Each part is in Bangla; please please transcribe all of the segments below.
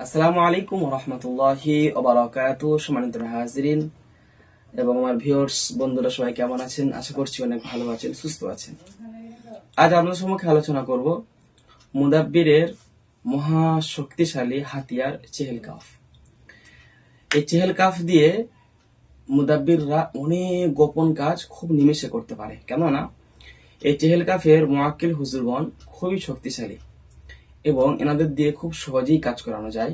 আসসালামু আলাইকুম ওয়া রাহমাতুল্লাহি ওয়া বারাকাতুহু। সম্মানিত হাজিরিন এবং আমার ভিউয়ার্স বন্ধুরা সবাই কেমন আছেন? আশা করছি অনেক ভালো আছেন, সুস্থ আছেন। আজ আপনাদের সম্মুখে আলোচনা করব মুদাব্বিরের মহা শক্তিশালী হাতিয়ার চেহেল কাফ। এই চেহেল কাফ দিয়ে মুদাব্বিররা অনেক গোপন কাজ খুব নিমেষে করতে পারে। কেননা এই চেহেল কাফের মুআক্কিল হুজুরগণ খুবই শক্তিশালী এবং এনাদের দিয়ে খুব সহজেই কাজ করানো যায়।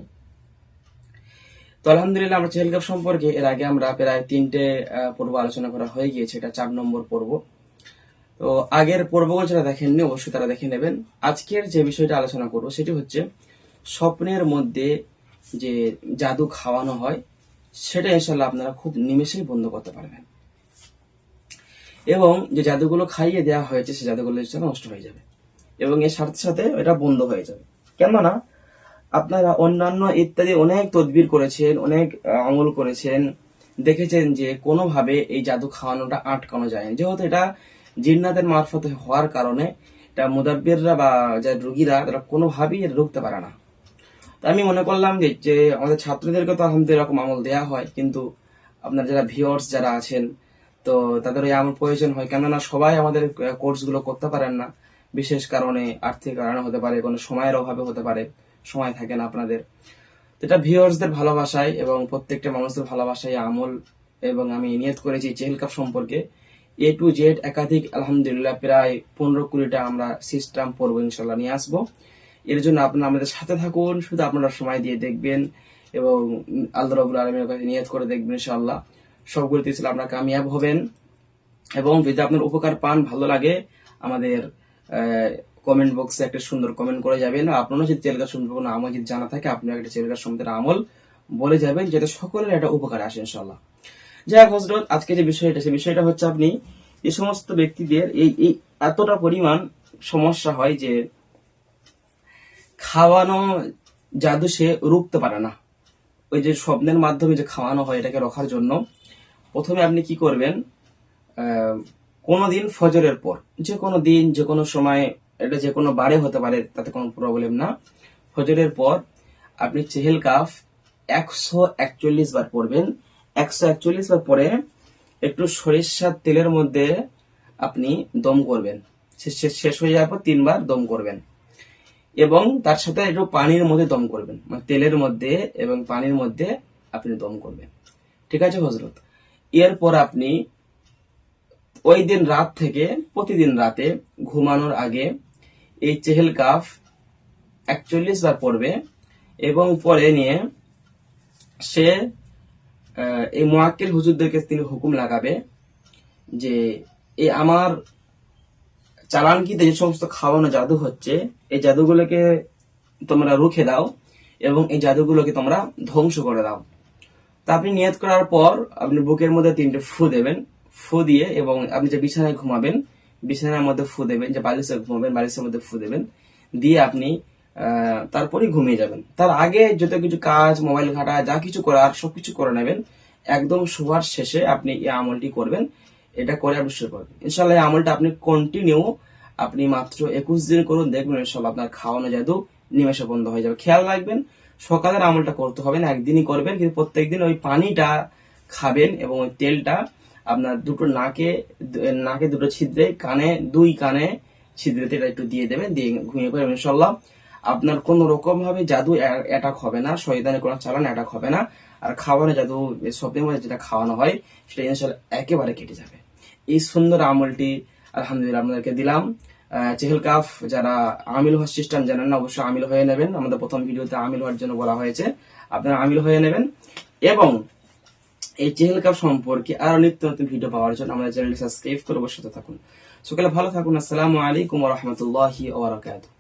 তো আলহামদুলিল্লাহ, আমরা চেহেল কাফ সম্পর্কে এর আগে আমরা প্রায় 3টে পর্ব আলোচনা করা হয়ে গিয়েছে। এটা 4 নম্বর পর্ব। তো আগের পর্বগুলো যারা দেখেননি অবশ্যই তারা দেখে নেবেন। আজকের যে বিষয়টা আলোচনা করব সেটি হচ্ছে স্বপ্নের মধ্যে যে জাদু খাওয়ানো হয় সেটা ইনশাল্লাহ আপনারা খুব নিমেষেই বন্ধ করতে পারবেন এবং যে জাদুগুলো খাইয়ে দেওয়া হয়েছে সে জাদুগুলো নষ্ট হয়ে যাবে এবং এর সাথে সাথে এটা বন্ধ হয়ে যাবে। কেননা আপনারা অন্যান্য ইত্যাদি অনেক তদবির করেছেন, অনেক আমল করেছেন, দেখেছেন যে কোনোভাবে এই জাদু খাওয়ানোটা আটকানো যায় না। যেহেতু এটা জিন্নাতের মারফতে হওয়ার কারণে এটা মুদাব্বিররা বা যা রোগীরা তারা কোনোভাবেই এটা রুখতে পারে না। তো আমি মনে করলাম যে আমাদের ছাত্রদেরকে তো আলহামদুলিল্লাহ এরকম আমল দেওয়া হয়, কিন্তু আপনার যারা ভিউয়ার্স যারা আছেন তো তাদের এই আমল প্রয়োজন হয়। কেননা সবাই আমাদের কোর্সগুলো করতে পারেন না, বিশেষ কারণে আর্থিক কারণে হতে পারে, কোনো সময়ের অভাবে হতে পারে, সময় থাকে না আপনাদের। এটা ভিউয়ার্সদের ভালোবাসায় এবং প্রত্যেকটা মানুষের ভালোবাসায় আমল এবং আমি নিয়ত করেছি চেহেল কাপ সম্পর্কে A to Z একাধিক আলহামদুলিল্লাহ প্রায় 15-20টা আমরা সিস্টেম পড়বো ইনশাল্লাহ নিয়ে আসবো। এর জন্য আপনারা আমাদের সাথে থাকুন, শুধু আপনারা সময় দিয়ে দেখবেন এবং আল্লাহ রাব্বুল আলামিনের কাছে নিয়ত করে দেখবেন ইনশাআল্লাহ সবগুলোতে আপনারা কামিয়াব হবেন। এবং যদি আপনার উপকার পান, ভালো লাগে, আমাদের কমেন্ট বক্সে একটা সুন্দর কমেন্ট করে যাবেন। আপনারা যদি চেহেল কাপ সম্পর্কে কোনো আমল যদি জানা থাকে আপনারা একটা চেহেল কাপ সম্পর্কে আমল বলে যাবেন, যাতে সকলের একটা উপকার আসে ইনশাআল্লাহ। যাই হোক হযরত, আজকে যে বিষয়টা সে বিষয়টা হচ্ছে আপনি এই সমস্ত ব্যক্তিদের এই এতটা পরিমাণ সমস্যা হয় যে খাওয়ানো জাদু সে রুখতে পারে না। ওই যে স্বপ্নের মাধ্যমে যে খাওয়ানো হয় এটাকে রখার জন্য প্রথমে আপনি কি করবেন, কোনোদিন ফজরের পর, যে কোনো দিন যে কোনো সময়, এটা যে কোনো বারে হতে পারে, তাতে কোনো প্রবলেম না। ফজরের পর আপনি চেহেল কাফ 141 বার পড়বেন। 141 বার পরে একটু সরিষার তেলের মধ্যে আপনি দম করবেন। শেষ হয়ে যাওয়ার পর 3 বার দম করবেন এবং তার সাথে একটু পানির মধ্যে দম করবেন, মানে তেলের মধ্যে এবং পানির মধ্যে আপনি দম করবেন। ঠিক আছে হযরত? এরপর আপনি ওই দিন রাত থেকে প্রতিদিন রাতে ঘুমানোর আগে এই চেহেল কাফ 41 বার পড়বে এবং পরে নিয়ে সে এই মুআক্কিল হুজুরদেরকে তিনি হুকুম লাগাবে যে এই আমার চালানকিতে যে সমস্ত খাওয়ানো জাদু হচ্ছে এই জাদুগুলোকে তোমরা রুখে দাও এবং এই জাদুগুলোকে তোমরা ধ্বংস করে দাও। তা আপনি নিয়ত করার পর আপনি বুকের মধ্যে 3টে ফু দেবেন। ফু দিয়ে এবং আপনি যে বিছানায় ঘুমাবেন বিছানার মধ্যে ফু দেবেন, যে বালিশে ঘুমাবেন বালিশের মধ্যে ফু দেবেন, দিয়ে আপনি তারপরে ঘুমিয়ে যাবেন। তার আগে যত কিছু কাজ, মোবাইল ঘাটা, যা কিছু করার সবকিছু করে নেবেন। একদম শোয়ার শেষে আপনি এই আমলটি করবেন। এটা করে আপনি শুরু করবেন ইনশাল্লাহ। এই আমলটা আপনি কন্টিনিউ আপনি মাত্র 21 দিন করুন, দেখবেন ইনশাল্লাহ আপনার খাওয়ানো জাদু নিমেষে বন্ধ হয়ে যাবে। খেয়াল রাখবেন, সকালের আমলটা করতে হবে না, একদিনই করবেন, কিন্তু প্রত্যেকদিন ওই পানিটা খাবেন এবং ওই তেলটা আপনার দুটো নাকে দুটো ছিদ্রে, কানে 2 কানে ছিদ্রে তেলটা একটু দিয়ে দেবেন, দিয়ে ঘুমিয়ে পড়বেন ইনশাল্লাহ। আপনার কোন রকম ভাবে জাদু অ্যাটাক হবে না, শয়তানের কোনো চালান অ্যাটাক হবে না। আর খাওয়ানো জাদু স্বপ্নের মধ্যে যেটা খাওয়ানো হয় সেটা ইনশাল্লাহ একেবারে কেটে যাবে। এই সুন্দর আমলটি আলহামদুলিল্লাহ আপনাদেরকে দিলাম। চেহেল কাফ যারা আমিল হওয়ার সিস্টেম জানেন না, অবশ্যই আমিল হয়ে নেবেন। আমাদের প্রথম ভিডিওতে আমিল হওয়ার জন্য বলা হয়েছে, আপনারা আমিল হয়ে নেবেন। এবং এই চেহেল কাফ সম্পর্কে আরো নিত্য নতুন ভিডিও পাওয়ার জন্য আমাদের চ্যানেলটি সাবস্ক্রাইব করে বসে থাকুন। সকালে ভালো থাকুন। আসসালামু আলাইকুম ওয়া রাহমাতুল্লাহি ওয়া বারাকাতুহু।